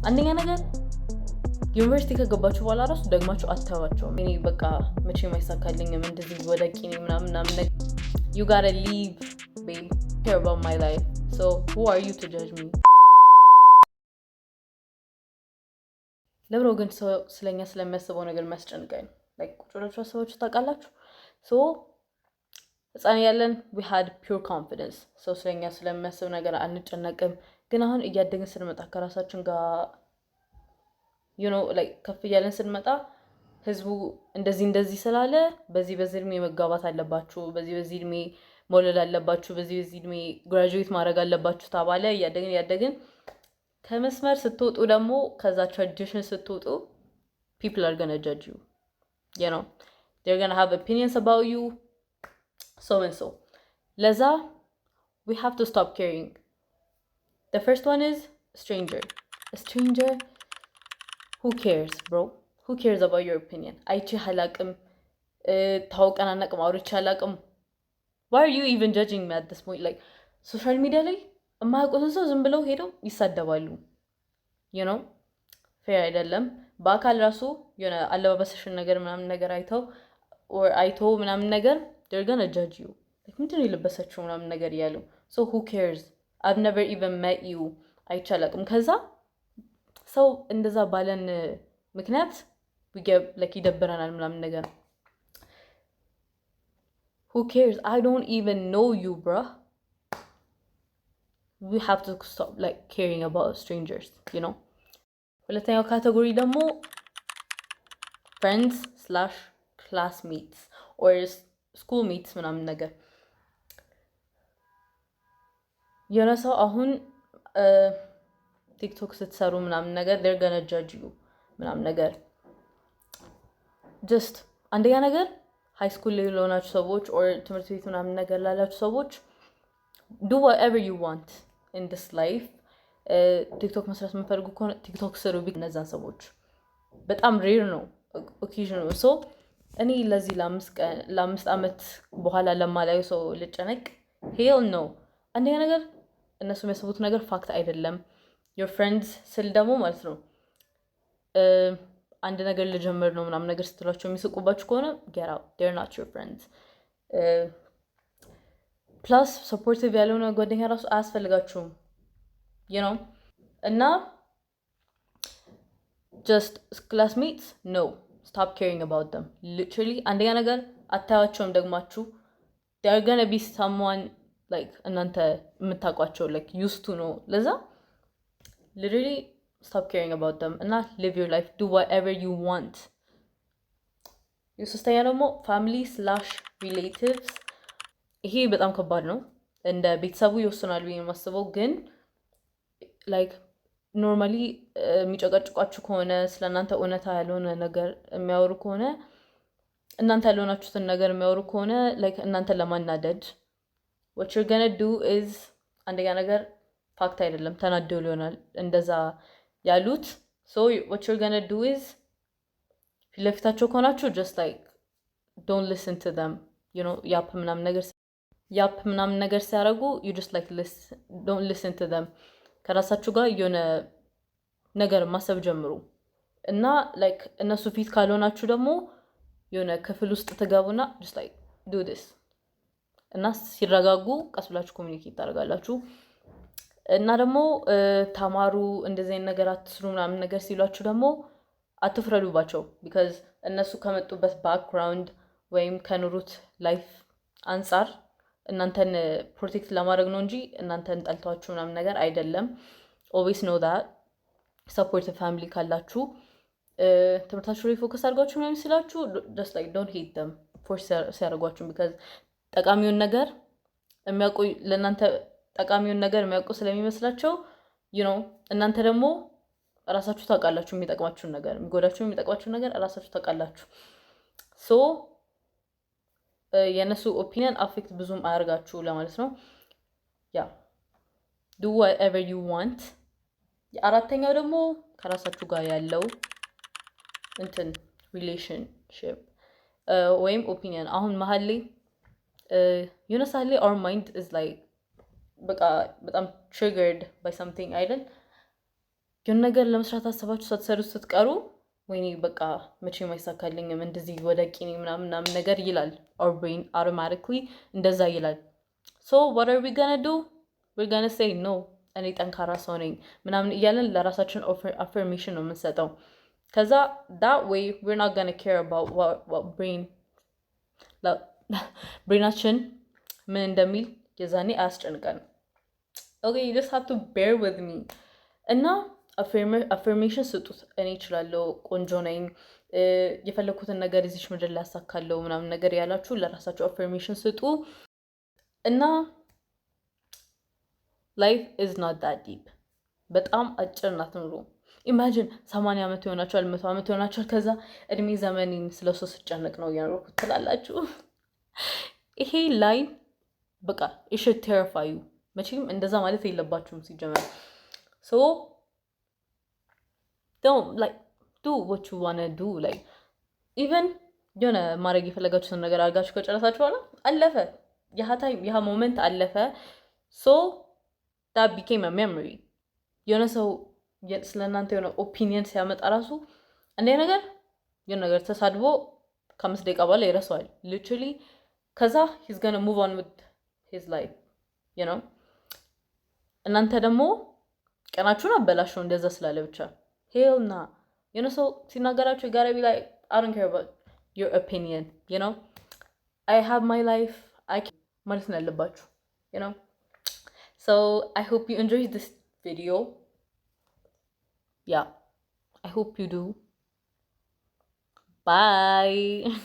አንደኛ ነገር ዩኒቨርሲቲ ከገባችሁ በኋላ ራሱ ደግማችሁ አታዩዋቸውም። እኔ በቃ መቼም አይሳካልኝም እንደዚህ ወደቂ ምናምን ነገር you gotta leave babe care about my life so who are you to judge me ለብሮ ግን ስለኛ ስለሚያስበው ነገር የሚያስጨንቀኝ like ቁጭ ብላችሁ ሰዎች ታውቃላችሁ so ህፃን ያለን we had pure confidence so ስለኛ ስለሚያስብ ነገር አንጨነቅም ግን አሁን እያደግን ስንመጣ ከራሳችን ጋር you know like ከፍ እያለን ስንመጣ ህዝቡ እንደዚህ ስላለ በዚህ እድሜ መጋባት አለባችሁ በዚህ እድሜ መውለድ አለባችሁ በዚህ እድሜ ግራጁዌት ማድረግ አለባችሁ ተባለ ያደግን ከመስመር ስትወጡ ደግሞ ከዛ ትራዲሽን ስትወጡ people are going to judge you you know they're going to have opinions about you so and so ለዛ we have to stop caring the first one is a stranger who cares bro who cares about your opinion አይቺ ሐላቅም ታውቀናናቅም አውርቻ ሐላቅም why are you even judging me at this point like social media ላይ የማያውቁትን ሰው ዝም ብለው ሄደው ይሳደባሉ you know fair አይደለም በአካል ራሱ የሆነ አለባበስሽን ነገር ምናምን ነገር አይተው ምናምን ነገር they're gonna judge you like ምንድነው የለበሰችው ምናምን ነገር ያሉ so who cares I've never even met you አይቻላቅም ከዛ ሰው እንደዛ ባለን ምክንያት we get like ይደብረናል ምናምን ነገር who cares I don't even know you bro we have to stop like caring about strangers you know ሁለተኛው ካቴጎሪ ደግሞ friends/classmates or schoolmates ምናምን ነገር የሆነ ሰው አሁን ቲክቶክ ስትሰሩ ምናምን ነገር they're gonna judge you ምናምን ነገር just አንደኛ ነገር ሃይ ስኩል ላይ ለሆናችሁ ሰዎች or ትምህርት ቤት ምናምን ነገር ላላችሁ ሰዎች do whatever you want in this life ቲክቶክ መስራት የምትፈልጉ ከሆነ ቲክቶክ ስሩ እነዛን ሰዎች በጣም ሬር ነው ኦኬዥን ነው so እኔ ለዚህ ለአምስት ዓመት በኋላ ለማላየው ሰው ልጨነቅ hell no አንደኛ ነገር እነሱ የሚያስቡት ነገር ፋክት አይደለም your friends ስል ደግሞ ማለት ነው አንድ ነገር ልጀምር ነው ምናምን ነገር ስትሏቸው የሚስቁባችሁ ከሆነ get out they're not your friends plus supportive ያልሆነ ጓደኛ ራሱ አያስፈልጋችሁም you know እና just classmates no stop caring about them literally አንደኛ ነገር አታያቸውም ደግማችሁ they're gonna be someone like እናንተ የምታውቋቸው like used to know ለዛ literally stop caring about them and live your life do whatever you want የሶስተኛ ደግሞ family/relatives ይሄ በጣም ከባድ ነው እንደ ቤተሰቡ ይወስናል ብዬ የማስበው ግን like normally የሚጨቀጭቋችሁ ከሆነ ስለናንተ እውነታ ያልሆነ ነገር የሚያወሩ ከሆነ እናንተ ያልሆናችሁትን ነገር የሚያወሩ ከሆነ like እናንተ ለማናደድ what you're gonna do is አንደኛ ነገር ፋክት አይደለም ተናደው ሊሆናል እንደዛ ያሉት so what you're gonna do is ለፊታቸው ከሆናችሁ just like don't listen to them you know ያፕ ምናምን ነገር ሲያረጉ you just like don't listen to them ከራሳችሁ ጋር የሆነ ነገር ማሰብ ጀምሩ እና like እነሱ ፊት ካልሆናችሁ ደግሞ የሆነ ክፍል ውስጥ ተጋቡና just like do this እና ሲረጋጉ ቀስ ብላችሁ ኮሙኒኬት ታደርጋላችሁ እና ደግሞ ተማሩ እንደዚህ አይነት ነገር አትስሩ ምናምን ነገር ሲሏችሁ ደግሞ አትፍረዱባቸው because እነሱ ከመጡበት ባክግራውንድ ወይም ከኑሩት ላይፍ አንፃር እናንተን ፕሮቴክት ለማድረግ ነው እንጂ እናንተን ጠልቷችሁ ምናምን ነገር አይደለም always know that support the family ካላችሁ ትምህርታችሁ ላይ ፎከስ አድርጋችሁ ምናምን ሲላችሁ just like don't hate them force ሲያደርጓችሁ because ጠቃሚውን ነገር የሚያውቁ ለእናንተ ጠቃሚውን ነገር የሚያውቁ ስለሚመስላቸው you know እናንተ ደግሞ ራሳችሁ ታውቃላችሁ የሚጠቅማችሁን ነገር የሚጎዳችሁን ነገር ራሳችሁ ታውቃላችሁ so የነሱ ኦፒኒየን አፌክት ብዙም አያርጋችሁ ለማለት ነው do whatever you want አራተኛው ደግሞ ከራሳችሁ ጋር ያለው relationship ወይም ኦፒኒየን አሁን መሀል ላይ የሆነ ሰዓት ላይ our mind is like በቃ በጣም triggered by something አይደል የሆነ ነገር ለመስራት አስባችሁ ሳትሰሩ ስትቀሩ ወይኔ በቃ መቼም አይሳካልኝም እንደዚህ ወደ ቂኔ ምናምን ነገር ይላል። our brain automatically እንደዛ ይላል። so what are we gonna do? we're gonna say no እኔ ጠንካራ ሰው ነኝ ምናምን እያለን ለራሳችን affirmation ነው የምንሰጠው። ከዛ that way we're not gonna care about what ብሬናችን ምን እንደሚል የዛኔ አያስጨንቀንም። okay you just have to bear with me እና affirmation ስጡት። እኔ እችላለሁ፣ ቆንጆ ነኝ፣ የፈለኩትን ነገር እዚች ምድር ላይ ያሳካለሁ ምናምን ነገር ያላችሁ ለራሳችሁ affirmation ስጡ እና life is not that deep በጣም አጭር ናት ኑሮ። ኢማጂን 80 ዓመት ይሆናችኋል፣ 100 ዓመት ይሆናችኋል። ከዛ እድሜ ዘመኔን ስለሱ ስጨነቅ ነው እያኖርኩት ትላላችሁ። ይሄ ላይን በቃ it should terrify you። መቼም እንደዛ ማለት የለባችሁም ሲጀመር። so don't like do what you want to do like even የሆነ ማድረግ የፈለጋችሁትን ነገር አድርጋችሁ ከጨረሳችሁ በኋላ አለፈ፣ ያ ሞመንት አለፈ። so that became a memory። የሆነ ሰው ስለእናንተ የሆነ ኦፒኒየን ሲያመጣ ራሱ እንደ ነገር የሆነ ነገር ተሳድቦ ከ5 ደቂቃ በኋላ ይረሳዋል literally። ከዛ he's gonna move on with his life you know። እናንተ ደግሞ ቀናችሁን አበላሽው እንደዛ ስላለ ብቻ ሄልና የሆነ ሰው ሲናገራችሁ you gotta be like I don't care about your opinion you know I have my life ማለት ነው ያለባችሁ you know። so I hope you enjoyed this video. Yeah, I hope you do. Bye.